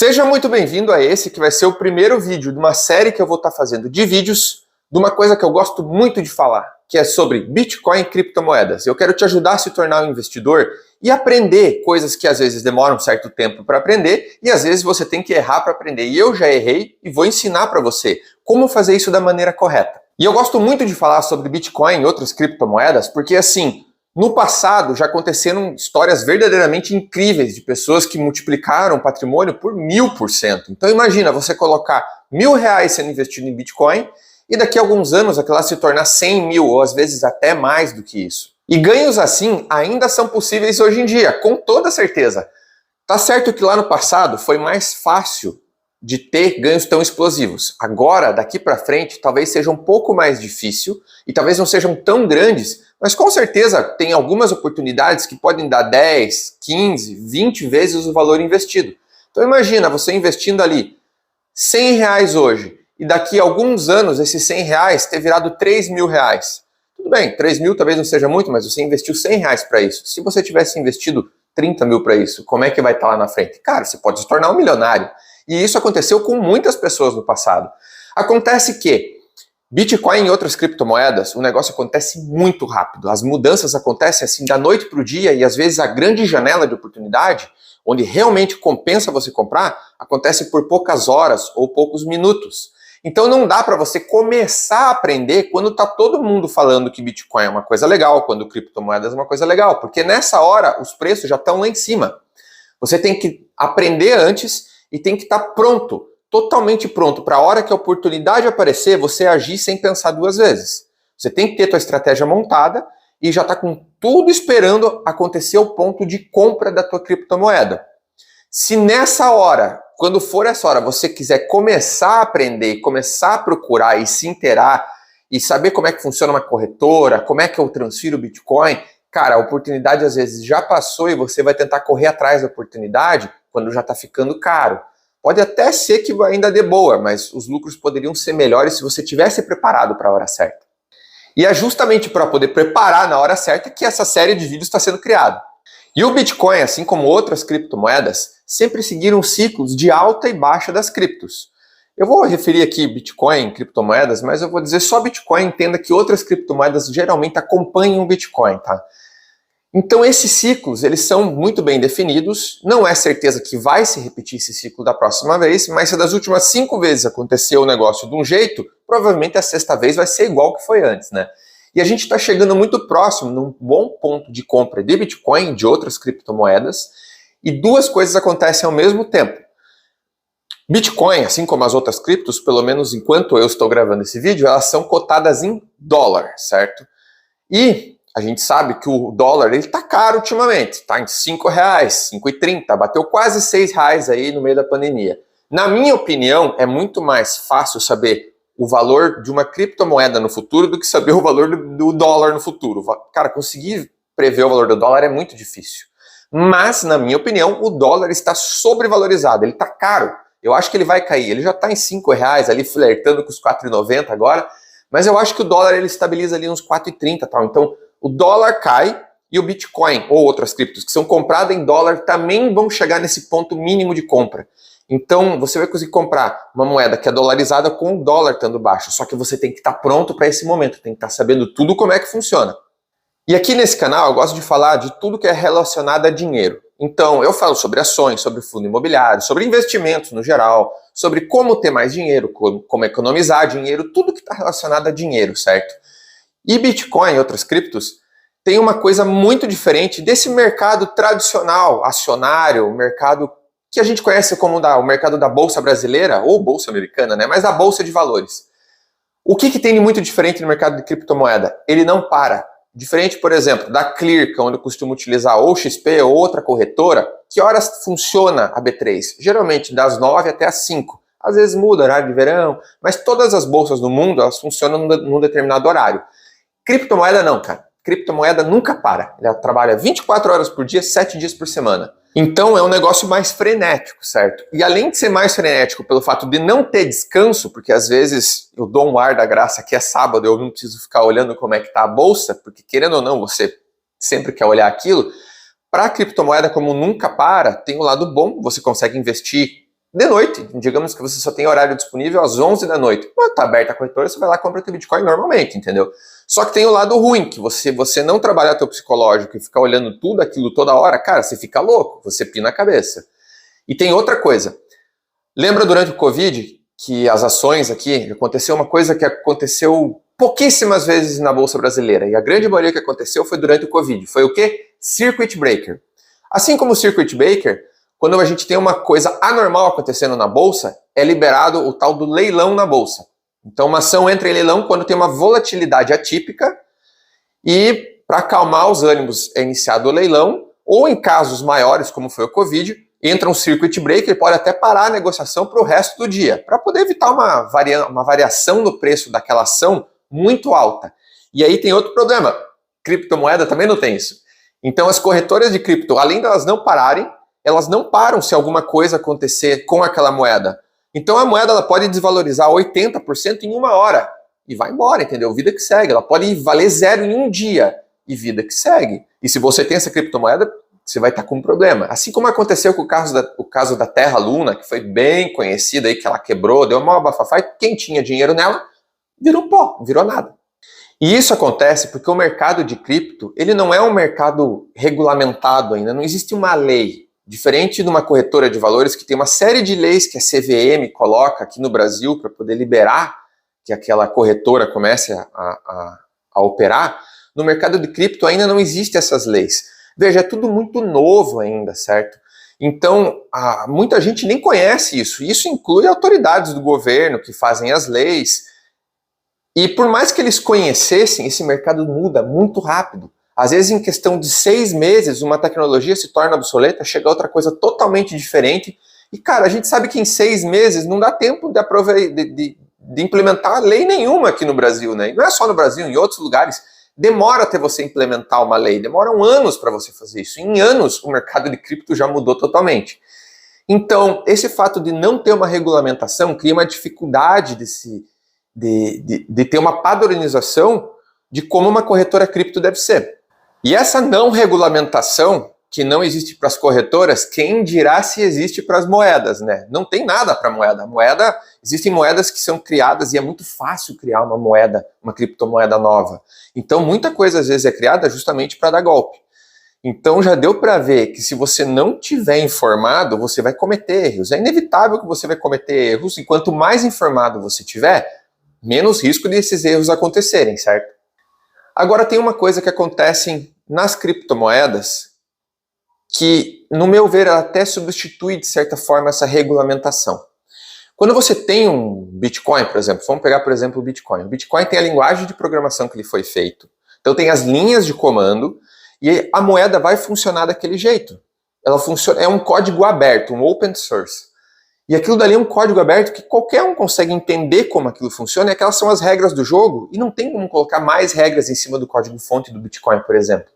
Seja muito bem-vindo a esse que vai ser o primeiro vídeo de uma série que eu vou estar fazendo de vídeos de uma coisa que eu gosto muito de falar, que é sobre Bitcoin e criptomoedas. Eu quero te ajudar a se tornar um investidor e aprender coisas que às vezes demoram um certo tempo para aprender e às vezes você tem que errar para aprender. E eu já errei e vou ensinar para você como fazer isso da maneira correta. E eu gosto muito de falar sobre Bitcoin e outras criptomoedas porque assim, no passado já aconteceram histórias verdadeiramente incríveis de pessoas que multiplicaram o patrimônio por 1000%. Então imagina você colocar R$1.000 sendo investido em Bitcoin e daqui a alguns anos aquela se tornar 100 mil ou às vezes até mais do que isso. E ganhos assim ainda são possíveis hoje em dia, com toda certeza. Tá certo que lá no passado foi mais fácil de ter ganhos tão explosivos. Agora, daqui para frente, talvez seja um pouco mais difícil e talvez não sejam tão grandes, mas com certeza tem algumas oportunidades que podem dar 10, 15, 20 vezes o valor investido. Então imagina você investindo ali R$100 hoje e daqui a alguns anos esses R$100 ter virado R$3.000. Tudo bem, 3 mil talvez não seja muito, mas você investiu R$100 para isso. Se você tivesse investido 30 mil para isso, como é que vai estar lá na frente? Cara, você pode se tornar um milionário. E isso aconteceu com muitas pessoas no passado. Acontece que Bitcoin e outras criptomoedas, o negócio acontece muito rápido. As mudanças acontecem assim da noite para o dia e às vezes a grande janela de oportunidade, onde realmente compensa você comprar, acontece por poucas horas ou poucos minutos. Então não dá para você começar a aprender quando está todo mundo falando que Bitcoin é uma coisa legal, quando criptomoedas é uma coisa legal, porque nessa hora os preços já estão lá em cima. Você tem que aprender antes e tem que estar pronto, totalmente pronto, para a hora que a oportunidade aparecer, você agir sem pensar duas vezes. Você tem que ter a tua estratégia montada e já está com tudo esperando acontecer o ponto de compra da tua criptomoeda. Se nessa hora, quando for essa hora, você quiser começar a aprender, começar a procurar e se inteirar e saber como é que funciona uma corretora, como é que eu transfiro Bitcoin, cara, a oportunidade às vezes já passou e você vai tentar correr atrás da oportunidade quando já está ficando caro. Pode até ser que ainda dê boa, mas os lucros poderiam ser melhores se você tivesse preparado para a hora certa. E é justamente para poder preparar na hora certa que essa série de vídeos está sendo criada. E o Bitcoin, assim como outras criptomoedas, sempre seguiram ciclos de alta e baixa das criptos. Eu vou referir aqui Bitcoin, criptomoedas, mas eu vou dizer só Bitcoin, entenda que outras criptomoedas geralmente acompanham o Bitcoin, tá? Então esses ciclos, eles são muito bem definidos, não é certeza que vai se repetir esse ciclo da próxima vez, mas se das últimas 5 vezes aconteceu o negócio de um jeito, provavelmente a sexta vez vai ser igual que foi antes, né? E a gente está chegando muito próximo, num bom ponto de compra de Bitcoin e de outras criptomoedas, e duas coisas acontecem ao mesmo tempo. Bitcoin, assim como as outras criptos, pelo menos enquanto eu estou gravando esse vídeo, elas são cotadas em dólar, certo? E a gente sabe que o dólar está caro ultimamente, está em R$5, 5,30, bateu quase R$6 aí no meio da pandemia. Na minha opinião, é muito mais fácil saber o valor de uma criptomoeda no futuro do que saber o valor do dólar no futuro. Cara, conseguir prever o valor do dólar é muito difícil. Mas, na minha opinião, o dólar está sobrevalorizado, ele está caro. Eu acho que ele vai cair, ele já está em R$5 ali, flertando com os 4,90 agora, mas eu acho que o dólar ele estabiliza ali uns 4,30 e tal. Então, o dólar cai e o Bitcoin ou outras criptos que são compradas em dólar também vão chegar nesse ponto mínimo de compra. Então, você vai conseguir comprar uma moeda que é dolarizada com o dólar estando baixo, só que você tem que estar pronto para esse momento, tem que estar sabendo tudo como é que funciona. E aqui nesse canal eu gosto de falar de tudo que é relacionado a dinheiro. Então, eu falo sobre ações, sobre fundo imobiliário, sobre investimentos no geral, sobre como ter mais dinheiro, como economizar dinheiro, tudo que está relacionado a dinheiro, certo? E Bitcoin e outras criptos tem uma coisa muito diferente desse mercado tradicional, acionário, o mercado que a gente conhece como o mercado da Bolsa Brasileira, ou Bolsa Americana, né? Mas da Bolsa de Valores. O que tem de muito diferente no mercado de criptomoeda? Ele não para. Diferente, por exemplo, da Clear, onde eu costumo utilizar ou XP ou outra corretora, que horas funciona a B3? Geralmente das 9 até as 5. Às vezes muda horário de verão, mas todas as bolsas do mundo elas funcionam num determinado horário. Criptomoeda não, cara. Criptomoeda nunca para. Ela trabalha 24 horas por dia, 7 dias por semana. Então é um negócio mais frenético, certo? E além de ser mais frenético pelo fato de não ter descanso, porque às vezes eu dou um ar da graça que é sábado, eu não preciso ficar olhando como é que tá a bolsa, porque querendo ou não, você sempre quer olhar aquilo. Para a criptomoeda, como nunca para, tem o lado bom, você consegue investir de noite. Digamos que você só tem horário disponível às 11 da noite. Quando tá aberta a corretora, você vai lá e compra teu Bitcoin normalmente, entendeu? Só que tem o lado ruim, que você não trabalhar teu psicológico e ficar olhando tudo aquilo toda hora, cara, você fica louco, você pina a cabeça. E tem outra coisa. Lembra durante o Covid que as ações aqui, aconteceu uma coisa que aconteceu pouquíssimas vezes na Bolsa Brasileira, e a grande maioria que aconteceu foi durante o Covid. Foi o quê? Circuit Breaker. Assim como o Circuit Breaker, quando a gente tem uma coisa anormal acontecendo na Bolsa, é liberado o tal do leilão na Bolsa. Então uma ação entra em leilão quando tem uma volatilidade atípica e para acalmar os ânimos é iniciado o leilão, ou em casos maiores, como foi o Covid, entra um circuit breaker, pode até parar a negociação para o resto do dia, para poder evitar uma variação no preço daquela ação muito alta. E aí tem outro problema, criptomoeda também não tem isso. Então as corretoras de cripto, além de elas não pararem, elas não param se alguma coisa acontecer com aquela moeda. Então a moeda ela pode desvalorizar 80% em uma hora e vai embora, entendeu? Vida que segue. Ela pode valer zero em um dia e vida que segue. E se você tem essa criptomoeda, você vai estar com um problema. Assim como aconteceu com o caso da Terra Luna, que foi bem conhecida aí, que ela quebrou, deu uma bafafá, e quem tinha dinheiro nela virou pó, virou nada. E isso acontece porque o mercado de cripto, ele não é um mercado regulamentado ainda, não existe uma lei. Diferente de uma corretora de valores que tem uma série de leis que a CVM coloca aqui no Brasil para poder liberar que aquela corretora comece a operar, no mercado de cripto ainda não existem essas leis. Veja, é tudo muito novo ainda, certo? Então, muita gente nem conhece isso. Isso inclui autoridades do governo que fazem as leis. E por mais que eles conhecessem, esse mercado muda muito rápido. Às vezes, em questão de 6 meses, uma tecnologia se torna obsoleta, chega outra coisa totalmente diferente. E, cara, a gente sabe que em 6 meses não dá tempo de implementar lei nenhuma aqui no Brasil, né? E não é só no Brasil, em outros lugares. Demora até você implementar uma lei, demoram anos para você fazer isso. Em anos, o mercado de cripto já mudou totalmente. Então, esse fato de não ter uma regulamentação cria uma dificuldade de ter uma padronização de como uma corretora cripto deve ser. E essa não regulamentação, que não existe para as corretoras, quem dirá se existe para as moedas, né? Não tem nada para moeda. Existem moedas que são criadas e é muito fácil criar uma moeda, uma criptomoeda nova. Então muita coisa às vezes é criada justamente para dar golpe. Então já deu para ver que se você não tiver informado, você vai cometer erros. É inevitável que você vai cometer erros e quanto mais informado você tiver, menos risco desses erros acontecerem, certo? Agora tem uma coisa que acontece nas criptomoedas que, no meu ver, ela até substitui, de certa forma, essa regulamentação. Quando você tem um Bitcoin, por exemplo, vamos pegar, por exemplo, o Bitcoin. O Bitcoin tem a linguagem de programação que ele foi feito. Então tem as linhas de comando e a moeda vai funcionar daquele jeito. Ela funciona, é um código aberto, um open source. E aquilo dali é um código aberto que qualquer um consegue entender como aquilo funciona e aquelas são as regras do jogo e não tem como colocar mais regras em cima do código-fonte do Bitcoin, por exemplo.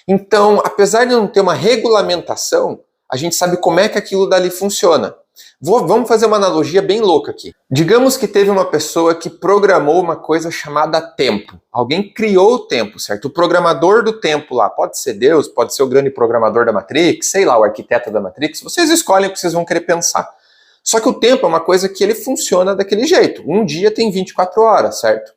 Então, apesar de não ter uma regulamentação, a gente sabe como é que aquilo dali funciona. Vamos fazer uma analogia bem louca aqui. Digamos que teve uma pessoa que programou uma coisa chamada tempo. Alguém criou o tempo, certo? O programador do tempo lá, pode ser Deus, pode ser o grande programador da Matrix, sei lá, o arquiteto da Matrix, vocês escolhem o que vocês vão querer pensar. Só que o tempo é uma coisa que ele funciona daquele jeito. Um dia tem 24 horas, certo?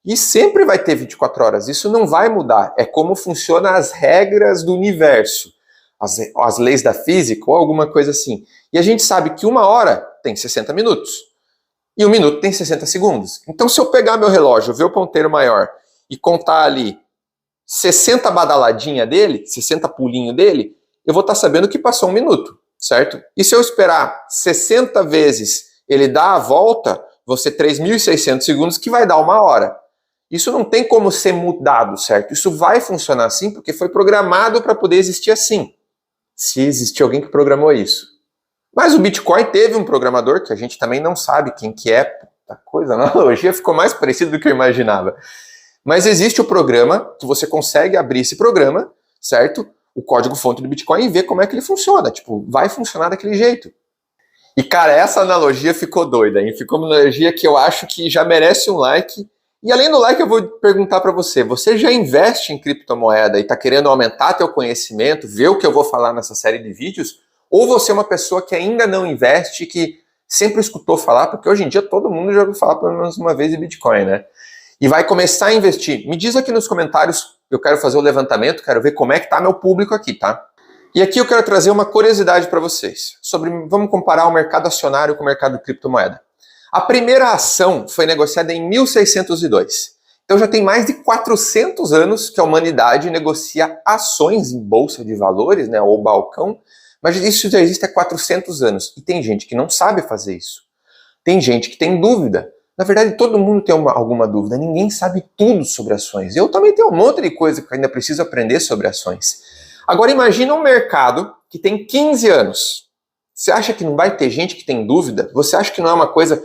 E sempre vai ter 24 horas, isso não vai mudar. É como funcionam as regras do universo, as leis da física ou alguma coisa assim. E a gente sabe que uma hora tem 60 minutos e um minuto tem 60 segundos. Então se eu pegar meu relógio, ver o ponteiro maior e contar ali 60 badaladinha dele, 60 pulinho dele, eu vou estar sabendo que passou um minuto, certo? E se eu esperar 60 vezes ele dar a volta, vão ser 3.600 segundos, que vai dar uma hora. Isso não tem como ser mudado, certo? Isso vai funcionar assim porque foi programado para poder existir assim. Se existir alguém que programou isso. Mas o Bitcoin teve um programador que a gente também não sabe quem que é. A coisa, a analogia ficou mais parecida do que eu imaginava. Mas existe o programa que você consegue abrir esse programa, certo? O código-fonte do Bitcoin e ver como é que ele funciona. Tipo, vai funcionar daquele jeito. E cara, essa analogia ficou doida, hein? Ficou uma analogia que eu acho que já merece um like. E além do like, eu vou perguntar para você, você já investe em criptomoeda e está querendo aumentar teu conhecimento, ver o que eu vou falar nessa série de vídeos? ou você é uma pessoa que ainda não investe, que sempre escutou falar, porque hoje em dia todo mundo já ouviu falar pelo menos uma vez de Bitcoin, né? E vai começar a investir. Me diz aqui nos comentários, eu quero fazer o levantamento, quero ver como é que tá meu público aqui, tá? E aqui eu quero trazer uma curiosidade para vocês, vamos comparar o mercado acionário com o mercado de criptomoeda. A primeira ação foi negociada em 1602. Então já tem mais de 400 anos que a humanidade negocia ações em bolsa de valores, né, ou balcão, mas isso já existe há 400 anos. E tem gente que não sabe fazer isso. Tem gente que tem dúvida. Na verdade, todo mundo tem alguma dúvida. Ninguém sabe tudo sobre ações. Eu também tenho um monte de coisa que ainda preciso aprender sobre ações. Agora imagina um mercado que tem 15 anos. Você acha que não vai ter gente que tem dúvida? Você acha que não é uma coisa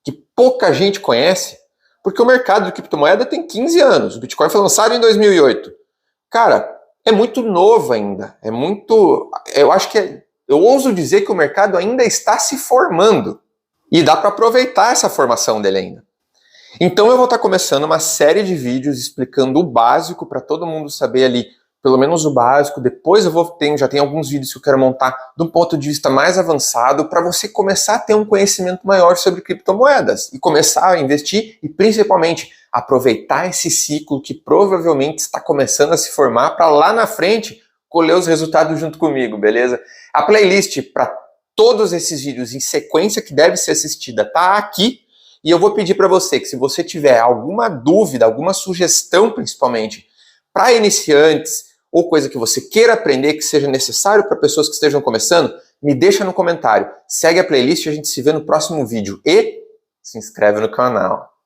que pouca gente conhece? Porque o mercado de criptomoeda tem 15 anos. O Bitcoin foi lançado em 2008. Cara, é muito novo ainda. Eu acho que eu ouso dizer que o mercado ainda está se formando. E dá para aproveitar essa formação dele ainda. Então eu vou estar começando uma série de vídeos explicando o básico para todo mundo saber ali, pelo menos o básico. Depois já tem alguns vídeos que eu quero montar de um ponto de vista mais avançado para você começar a ter um conhecimento maior sobre criptomoedas e começar a investir e principalmente aproveitar esse ciclo que provavelmente está começando a se formar para lá na frente colher os resultados junto comigo, beleza? A playlist para todos esses vídeos em sequência que deve ser assistida tá aqui. E eu vou pedir para você que se você tiver alguma dúvida, alguma sugestão principalmente para iniciantes ou coisa que você queira aprender que seja necessário para pessoas que estejam começando, me deixa no comentário. Segue a playlist e a gente se vê no próximo vídeo. E se inscreve no canal.